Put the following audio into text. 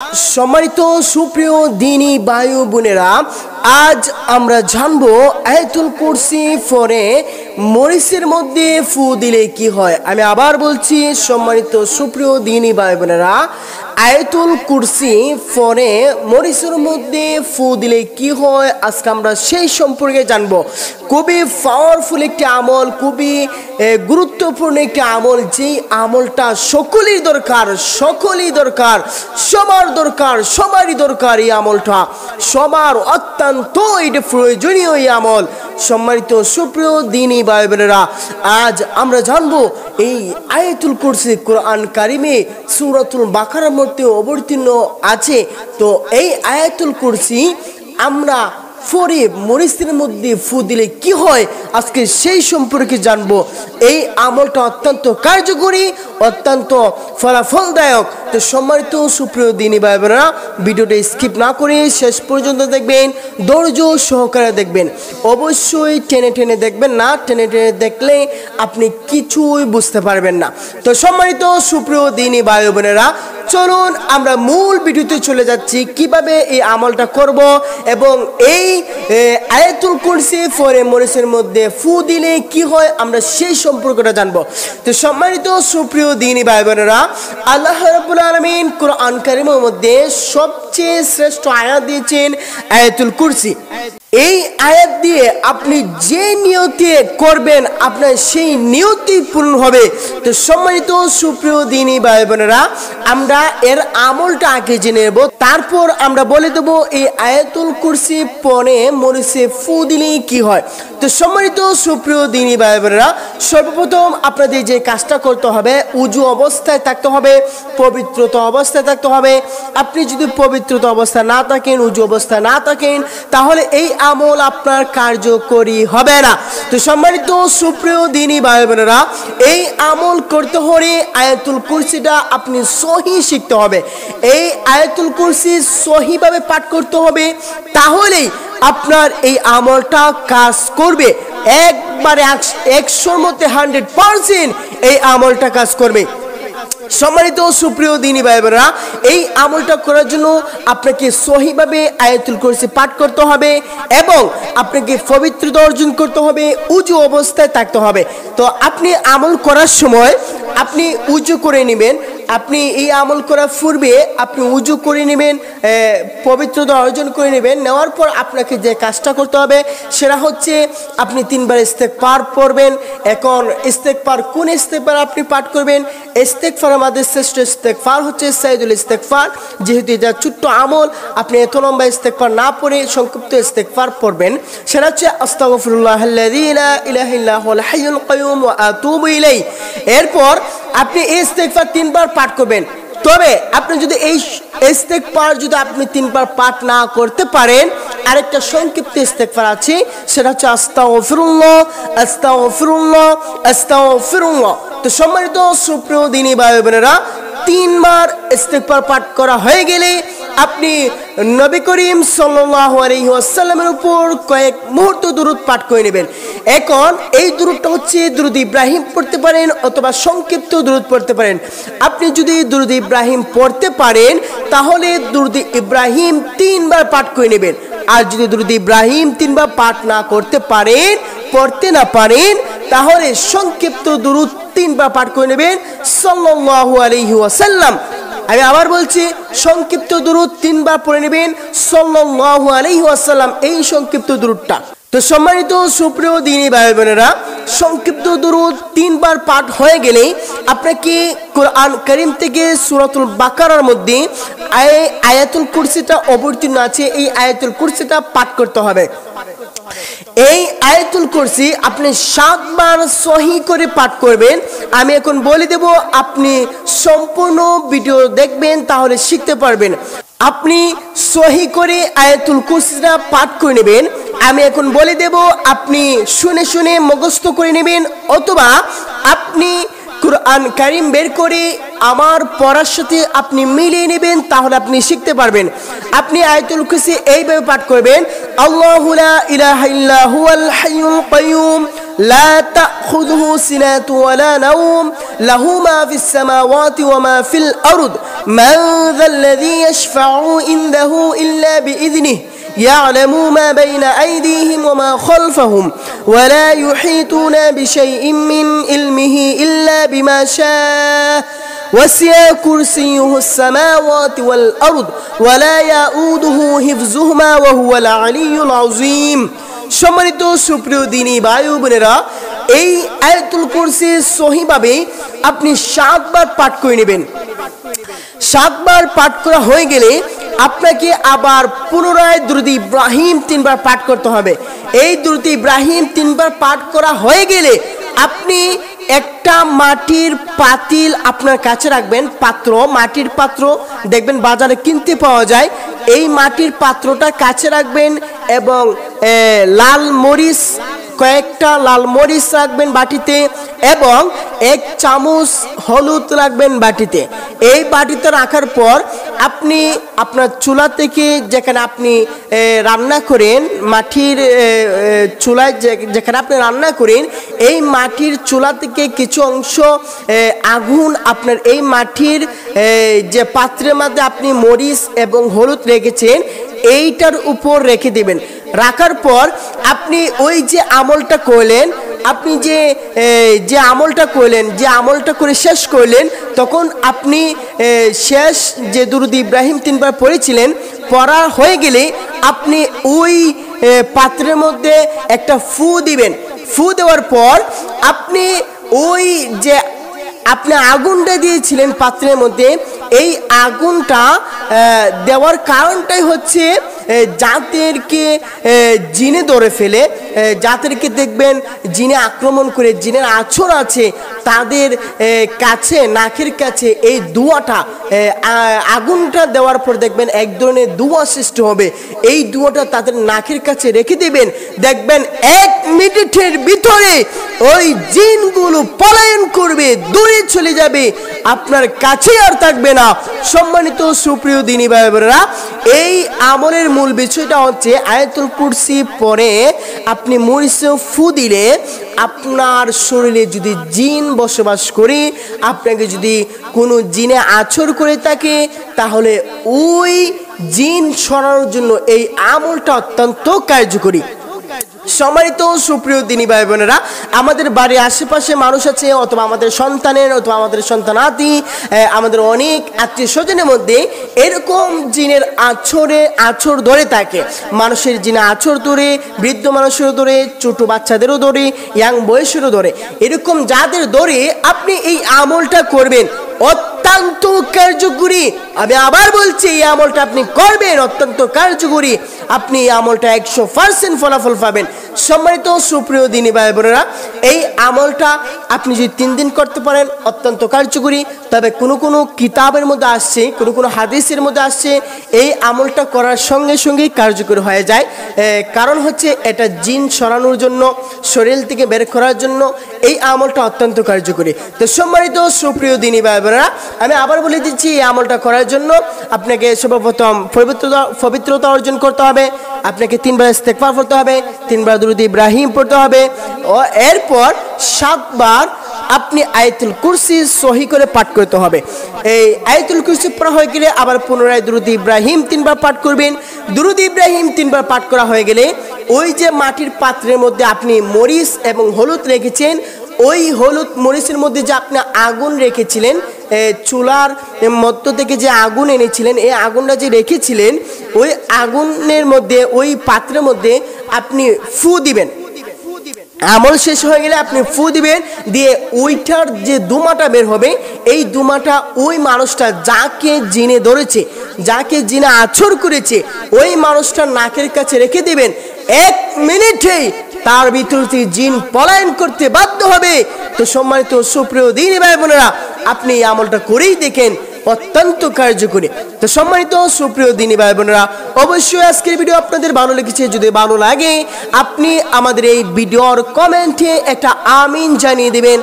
সম্মানিত সুপ্রিয় দিনী ভাই বোনেরা, আজ আমরা জানবো আয়াতুল কুরসি পড়ে মরিচের মধ্যে ফু দিলে কি হয়। আমি আবার বলছি, সম্মানিত সুপ্রিয় দিনী ভাই বোনেরা, আয়াতুল কুরসি পড়ে মরিচের মধ্যে ফু দিলে কি হয়, আজকে আমরা সেই সম্পর্কে জানবো। খুবই পাওয়ারফুল একটি আমল, খুবই গুরুত্বপূর্ণ একটি আমল, যেই আমলটা সকলেরই দরকার, সবারই দরকার। এই আমলটা সবার অত্যন্ত এটা প্রয়োজনীয় এই আমল। সম্মানিত সুপ্রিয় দিনী ভাই বোনেরা, আজ আমরা জানবো এই আয়াতুল কুরসি কোরআন কারিমে সূরাতুল বাকারার মধ্যে অবতীর্ণ আছে। তো এই আয়াতুল কুরসি আমরা পরে মরিচের মধ্যে ফু দিলে কি হয়, আজকে সেই সম্পর্কে জানবো। এই আমলটা অত্যন্ত কার্যকরী, অত্যন্ত ফলাফলদায়ক। তো সম্মানিত সুপ্রিয় দিনী ভাই বোনেরা, ভিডিওটা স্কিপ না করে শেষ পর্যন্ত দেখবেন, ধৈর্য সহকারে দেখবেন। অবশ্যই টেনে টেনে দেখবেন না, টেনে টেনে দেখলে আপনি কিছুই বুঝতে পারবেন না। তো সম্মানিত সুপ্রিয় দিনী ভাই বোনেরা, চলুন আমরা মূল ভিডিওতে চলে যাচ্ছি, কিভাবে এই আমলটা করব এবং এই আয়াতুল কুরসি পড়ে মরিচের মধ্যে ফু দিলে কি হয়, আমরা সেই সম্পর্কটা জানবো। তো সম্মানিত সুপ্রিয় দিনী ভাই বোনেরা, আল্লাহ রাব্বুল আলামিন কোরআন কারীমের মধ্যে সবচেয়ে শ্রেষ্ঠ আয়াত দিয়েছেন আয়াতুল কুরসি। এই আয়াত দিয়ে আপনি যে নিয়তে করবেন, আপনার সেই নিয়তি পূর্ণ হবে। তো সম্মানিত সুপ্রিয় দিনী ভাই বোনেরা, আমরা এর আমলটা আগে জেনে নেব, তারপর আমরা বলে দেবো এই আয়াতুল কুরসি পড়ে মরিচে ফু দিলে কি হয়। তো সম্মানিত সুপ্রিয় দিনী ভাই বোনেরা, সর্বপ্রথম আপনাদের যে কাজটা করতে হবে, উজু অবস্থায় থাকতে হবে, পবিত্রতা অবস্থায় থাকতে হবে। আপনি যদি পবিত্রতা অবস্থায় না থাকেন, উজু অবস্থায় না থাকেন, তাহলে এই আমল আপনার কার্যকরী হবে না। তো সম্মানিত সুপ্রিয় দিনী ভাই বোনেরা, এই আমল করতে হলে আয়াতুল কুরসিটা আপনি সহি শিখতে হবে। এই আয়াতুল কুরসি সহিভাবে পাঠ করতে হবে, তাহলেই আপনার এই আমলটা কাজ করবে। একবারে 100-র মধ্যে 100% এই আমলটা কাজ করবে। সম্মানিত সুপ্রিয় দিনী ভাই বোনেরা, এই আমলটা করার জন্য আপনাকে সহিভাবে আয়াতুল কুরসি পাঠ করতে হবে এবং আপনাকে পবিত্রতা অর্জন করতে হবে, উজু অবস্থায় থাকতে হবে। তো আপনি আমল করার সময় আপনি উজু করে নেবেন। আপনি এই আমল করার পূর্বে আপনি উজু করে নেবেন, পবিত্রতা অর্জন করে নেবেন। নেওয়ার পর আপনাকে যে কাজটা করতে হবে সেটা হচ্ছে আপনি 3বার ইস্তেগফার পড়বেন। এখন ইস্তেগফার, কোন ইস্তেগফার আপনি পাঠ করবেন? ইস্তেগফার আমাদের শ্রেষ্ঠ ইস্তেগফার হচ্ছে সাইয়্যিদুল ইস্তেগফার। যেহেতু এটা ছোট্ট আমল, আপনি এত লম্বা ইস্তেগফার না পড়ে সংক্ষিপ্ত ইস্তেগফার পড়বেন। সেটা হচ্ছে আস্তাগফিরুল্লাহাল্লাযী লা ইলাহা ইল্লা হুয়াল হাইয়ুল কাইয়্যুম ওয়া আতুবু ইলাইহি। এরপর আপনি এই ইস্তেগফার 3বার পাঠ করবেন। তবে আপনি যদি এই ইস্তেগফার যদি আপনি 3বার পাঠ না করতে পারেন, আরেকটা সংক্ষিপ্ত ইস্তেগফার আছে, সেটা হচ্ছে আস্তাগফিরুল্লাহ আস্তাগফিরুল্লাহ আস্তাগফিরুল্লাহ। তো সম্মানিত সুপ্রিয় দিনী ভাই বোনেরা, 3বার ইস্তেগফার পাঠ করা হয়ে গেলে আপনি নবী করিম সাল্লাল্লাহু আলাইহি ওয়াসাল্লামের উপর কয়েক মুহূর্ত দুরূদ পাঠ করে নেবেন। এখন এই দুরূদটা হচ্ছে দুরূদ ইব্রাহিম পড়তে পারেন অথবা সংক্ষিপ্ত দুরূদ পড়তে পারেন। আপনি যদি দুরূদ ইব্রাহিম পড়তে পারেন, তাহলে দুরূদ ইব্রাহিম 3বার পাঠ করে নেবেন। আর যদি দুরূদ ইব্রাহিম 3বার পাঠ না করতে পারেন, পড়তে না পারেন, তাহলে সংক্ষিপ্ত দুরূদ 3বার পাঠ করে নেবেন সাল্লাল্লাহু আলাইহি ওয়াসাল্লাম। আমি আবার বলছি, সংক্ষিপ্ত দুরূদ 3বার পড়ে নেবেন সাল্লাল্লাহু আলাইহি ওয়াসাল্লাম, এই সংক্ষিপ্ত দুরূদটা। তো সম্মানিত সুপ্রিয় দিনী ভাই বোনেরা, সংক্ষিপ্ত দুরূদ 3বার পাঠ হয়ে গেলে আপনাকে কোরআন কারীম থেকে সূরাতুল বাকারার মধ্যে আয়াতুল কুরসিটা অবতীর্ণ আছে, এই আয়াতুল কুরসিটা পাঠ করতে হবে। এই আয়াতুল কুরসি আপনি 7বার সহি করে পাঠ করবেন। আমি এখন বলে দেব, আপনি সম্পূর্ণ ভিডিও দেখবেন, তাহলে শিখতে পারবেন। আপনি সহি করে আয়াতুল কুরসিটা পাঠ করে নেবেন। আমি এখন বলে দেব, আপনি শুনে শুনে মুখস্থ করে নেবেন, অথবা আপনি কোরআন কারীম বের করে আমার পড়ার সাথে আপনি মিলিয়ে নেবেন, তাহলে আপনি শিখতে পারবেন। আপনি আয়াতুল কুরসি এইভাবে পাঠ করবেন, আল্লাহু লা ইলাহা ইল্লা হুয়াল হাইয়ুল কাইয়্যুম لا تأخذه سنة ولا نوم له ما في السماوات وما في الأرض من ذا الذي يشفع عنده إلا بإذنه يعلم ما بين أيديهم وما خلفهم ولا يحيطون بشيء من علمه إلا بما شاء وسع كرسيه السماوات والأرض ولا يؤوده حفظهما وهو العلي العظيم সম্মানিত সুপ্রিয় দিনী ভাই ও বোনেরা, এই আয়াতুল কুরসি সহিভাবে আপনি 7 বার পাঠ করে নেবেন। 7 বার পাঠ করা হয়ে গেলে আপনাকে আবার পুনরায় দুরূদ ইব্রাহিম 3 বার পাঠ করতে হবে। এই দুরূদ ইব্রাহিম 3 বার পাঠ করা হয়ে গেলে আপনি একটা মাটির পাতিল আপনার কাছে রাখবেন, পাত্র, মাটির পাত্র দেখবেন বাজারে কিনতে পাওয়া যায়। এই মাটির পাত্রটা কাছে রাখবেন এবং লাল মরিচ, কয়েকটা লাল মরিচ রাখবেন বাটিতে এবং 1 চামচ হলুদ রাখবেন বাটিতে। এই বাটিতে রাখার পর আপনি আপনার চুলা থেকে, যেখানে আপনি রান্না করেন, মাটির চুলায় যেখানে আপনি রান্না করেন, এই মাটির চুলা থেকে কিছু অংশ আগুন আপনার এই মাটির যে পাত্রের মধ্যে আপনি মরিচ এবং হলুদ রেখেছেন এইটার উপর রেখে দেবেন। রাখার পর আপনি ওই যে আমলটা করলেন, আপনি যে আমলটা করলেন, যে আমলটা করে শেষ করলেন, তখন আপনি শেষ যে দুরূদ ইব্রাহিম 3 বার পড়েছিলেন, পড়া হয়ে গেলে আপনি ওই পাত্রের মধ্যে একটা ফু দিবেন। ফু দেওয়ার পর আপনি ওই যে আপনি আগুনটা দিয়েছিলেন পাত্রের মধ্যে, এই আগুনটা দেওয়ার কারণটাই হচ্ছে যাদেরকে জিনে ধরে ফেলে, যাদেরকে দেখবেন জিনে আক্রমণ করে, জিনের আছর আছে, তাদের কাছে, নাকের কাছে এই দুয়াটা, আগুনটা দেওয়ার পর দেখবেন এক ধরনের দুয়া সৃষ্টি হবে। এই দুয়াটা তাদের নাকের কাছে রেখে দেবেন, দেখবেন 1 মিনিটের ভিতরে ওই জিনগুলো পলায়ন করবে, দূরে চলে যাবে, আপনার কাছে আর থাকবে না। সম্মানিত সুপ্রিয় দিনী ভাই বোনেরা, এই আমলের মূল বিষয়টা হচ্ছে আয়াতুল কুরসি পরে আপনি মরিচে ফু দিলে আপনার শরীরে যদি জিন বসবাস করে, আপনাকে যদি কোনো জিনে আছর করে থাকে, তাহলে ওই জিন সরানোর জন্য এই আমলটা অত্যন্ত কার্যকরী। সম্মানিত সুপ্রিয় দিনী ভাই বোনেরা, আমাদের বাড়ির আশেপাশে মানুষ আছে, অথবা আমাদের সন্তানের, অথবা আমাদের সন্তানাদি, আমাদের অনেক আত্মীয় স্বজনের মধ্যে এরকম জিনের আছর ধরে থাকে। মানুষের জিনে আছর ধরে, বৃদ্ধ মানুষেরও ধরে, ছোট বাচ্চাদেরও ধরে, ইয়াং বয়সেরও ধরে। এরকম যাদের ধরে আপনি এই আমলটা করবেন, অত্যন্ত কার্যকরী। আমি আবার বলছি, এই আমলটা আপনি করবেন, অত্যন্ত কার্যকরী। আপনি এই আমলটা 100% ফলাফল পাবেন। সম্মানিত সুপ্রিয় দিনী ভাই বোনেরা, এই আমলটা আপনি যদি 3 দিন করতে পারেন অত্যন্ত কার্যকরী। তবে কোনো কিতাবের মধ্যে আসছে, কোনো হাদিসের মধ্যে আসছে এই আমলটা করার সঙ্গে সঙ্গেই কার্যকরী হয়ে যায়। কারণ হচ্ছে এটা জিন সরানোর জন্য, শরীর থেকে বের করার জন্য এই আমলটা অত্যন্ত কার্যকরী। তো সম্মানিত সুপ্রিয় দিনী ভাই বোনেরা, আমি আবার বলে দিচ্ছি, এই আমলটা করার জন্য আপনাকে সর্বপ্রথম পবিত্রতা অর্জন করতে হবে। আপনাকে 3 বার ইস্তেগফার পড়তে হবে, 3 বার দুরূদ ইব্রাহিম পড়তে হবে, ও এরপর 7 বার আপনি আয়াতুল কুরসি সহি করে পাঠ করতে হবে। এই আয়াতুল কুরসি পড়া হয়ে গেলে আবার পুনরায় দুরূদ ইব্রাহিম 3 বার পাঠ করবেন। দুরূদ ইব্রাহিম 3 বার পাঠ করা হয়ে গেলে ওই যে মাটির পাত্রের মধ্যে আপনি মরিচ এবং হলুদ রেখেছেন, ওই হলুদ মরিচের মধ্যে যে আপনি আগুন রেখেছিলেন, চুলার মধ্য থেকে যে আগুন এনেছিলেন, এই আগুনটা যে রেখেছিলেন, ওই আগুনের মধ্যে, ওই পাত্রের মধ্যে আপনি ফু দিবেন। আমল শেষ হয়ে গেলে আপনি ফু দিবেন, দিয়ে ওইটার যে ধোঁয়াটা বের হবে, এই ধোঁয়াটা ওই মানুষটা যাকে জিনে ধরেছে, যাকে জিনে আছর করেছে, ওই মানুষটার নাকের কাছে রেখে দিবেন। 1 মিনিটেই তার ভিতর থেকে জিন পলায়ন করতে বাধ্য হবে। তো সম্মানিত সুপ্রিয় দিনী ভাই বোনেরা, আপনি এই আমলটা করেই দেখেন, অত্যন্ত কার্যকরী। তো সম্মানিত সুপ্রিয় দিনী ভাই বোনেরা, অবশ্যই আজকের ভিডিও আপনাদের ভালো লেগেছে। যদি ভালো লাগে আপনি আমাদের এই ভিডিওর কমেন্টে একটা আমিন জানিয়ে দিবেন।